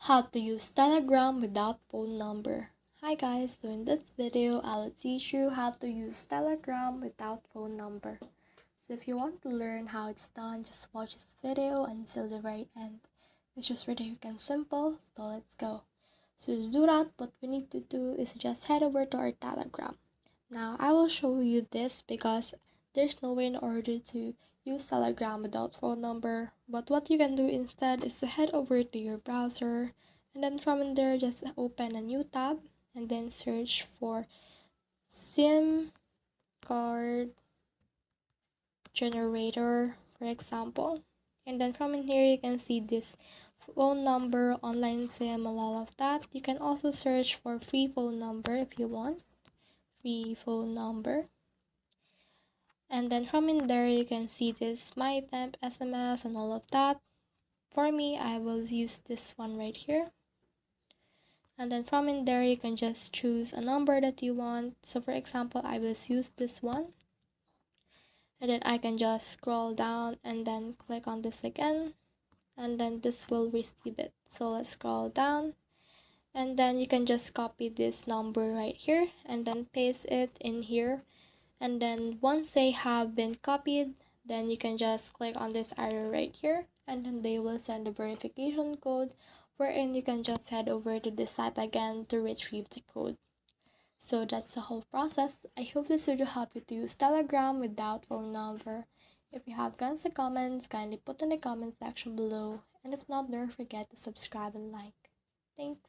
How to use Telegram without phone number. Hi guys, so in this video I will teach you how to use Telegram without phone number. So if you want to learn how it's done, just watch this video until the very end. It's just really quick and simple, so let's go. So to do that, what we need to do is just head over to our Telegram. Now I will show you this because there's no way in order to use Telegram without phone number, but what you can do instead is to head over to your browser, and then from in there just open a new tab and then search for SIM card generator, for example. And then from in here you can see this phone number, online SIM, and all of that. You can also search for free phone number if you want. Free phone number. And then from in there you can see this my temp SMS and all of that. For me, I will use this one right here. And then from in there you can just choose a number that you want. So for example, I will use this one. And then I can just scroll down and then click on this again, and then this will receive it. So let's scroll down, and then you can just copy this number right here and then paste it in here. And then once they have been copied, then you can just click on this arrow right here, and then they will send a verification code, wherein you can just head over to this site again to retrieve the code. So that's the whole process. I hope this video helped you to use Telegram without phone number. If you have guns or comments, kindly put in the comment section below, and if not, don't forget to subscribe and like. Thanks.